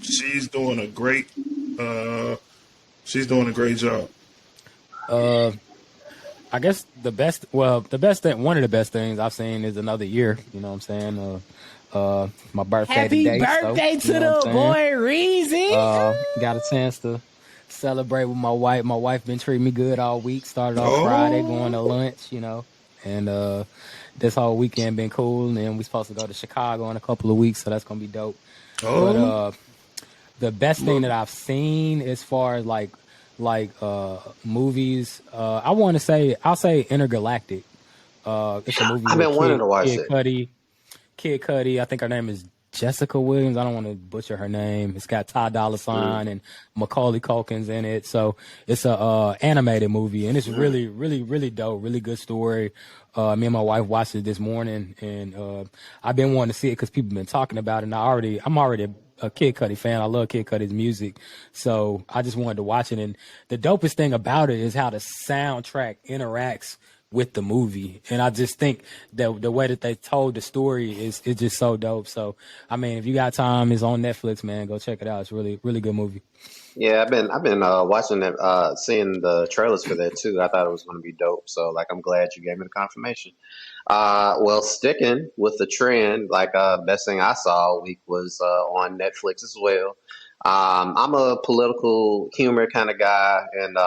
she's doing a great job. I guess one of the best things I've seen is Another Year. You know what I'm saying? My birthday Happy today. birthday to the boy Reezy. Got a chance to celebrate with my wife. My wife been treating me good all week. Started off Friday, going to lunch, and this whole weekend been cool. And then we're supposed to go to Chicago in a couple of weeks, so that's gonna be dope. But the best thing that I've seen as far as like movies, I'll say Intergalactic. It's a movie. I've been wanting to watch it. Kid Cudi. I think her name is Jessica Williams. I don't want to butcher her name. It's got Ty Dolla $ign and Macaulay Culkin's in it. So it's a animated movie, and it's really, really, really dope. Really good story. Me and my wife watched it this morning, and I've been wanting to see it because people have been talking about it. And I'm already a Kid Cudi fan. I love Kid Cudi's music, so I just wanted to watch it. And the dopest thing about it is how the soundtrack interacts with the movie, and I just think that the way that they told the story is just so dope. So I mean, if you got time, it's on Netflix, man. Go check it out. It's really, really good movie. Yeah, I've been watching it, seeing the trailers for that too. I thought it was going to be dope. So like, I'm glad you gave me the confirmation. Well, sticking with the trend, like best thing I saw all week was on Netflix as well. I'm a political humor kind of guy, and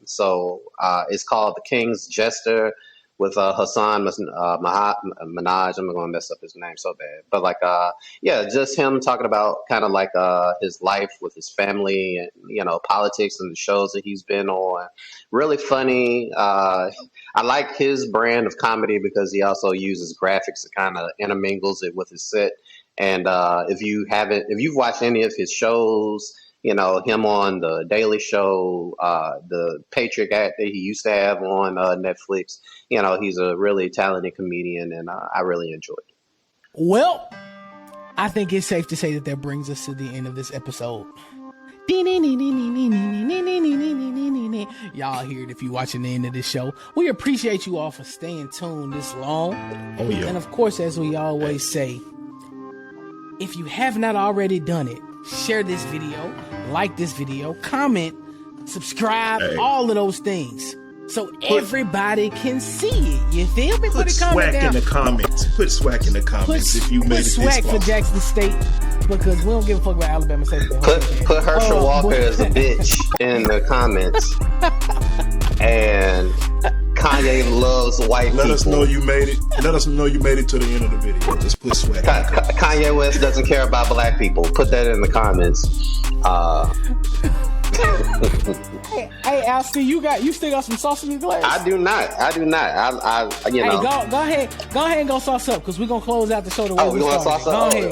so it's called The King's Jester with Hassan Minaj. I'm going to mess up his name so bad, but like, yeah, just him talking about kind of like his life with his family and politics and the shows that he's been on. Really funny. I like his brand of comedy because he also uses graphics to kind of intermingles it with his set. And if you've watched any of his shows, him on the Daily Show, the Patriot Act that he used to have on Netflix, he's a really talented comedian, and I really enjoyed it. Well, I think it's safe to say that brings us to the end of this episode. Y'all hear it if you're watching the end of this show. We appreciate you all for staying tuned this long. Oh, yeah. And of course, as we always say, if you have not already done it, share this video, like this video, comment, subscribe, all of those things, so everybody can see it. You feel me? Put SWAC in the comments. Put SWAC in the comments if you made it this far. Put SWAC for Jackson State, because we don't give a fuck about Alabama State. Put Herschel Walker as a bitch in the comments. And Kanye loves white people. Let us know you made it. Let us know you made it to the end of the video. Just put SWAC in the comments. Kanye West doesn't care about black people. Put that in the comments. Hey, Alston, you still got some sauce in your glass? I do not. I Hey, go ahead and go sauce up, because we're gonna close out the show the way we gonna sauce up. Go ahead.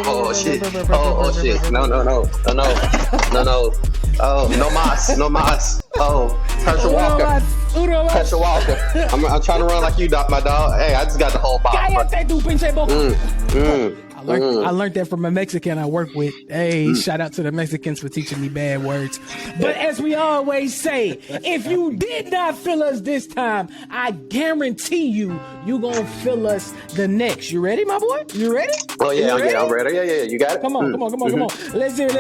Oh shit. No. Oh, no mas. Oh, Herschel Walker. Herschel Walker. I'm trying to run like you, my dog. Hey, I just got the whole box. I learned that from a Mexican I work with. Hey, shout out to the Mexicans for teaching me bad words. But as we always say, if you did not feel us this time, I guarantee you gonna feel us the next. You ready, my boy? You ready? Oh yeah, I'm ready. Yeah. You got it. Come on. Let's do it.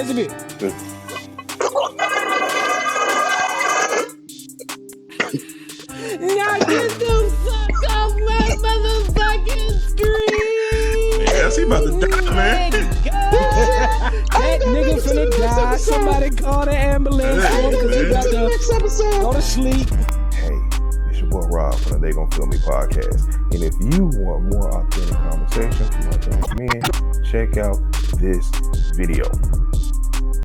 Now get the fuck off my motherfucking screen! Yes, he about to die, man. That nigga finna die. Somebody call the ambulance because he about to go to sleep. Hey, it's your boy Rob from the TheyGonFeelMePodcast. And if you want more authentic conversations from authentic men, check out this video.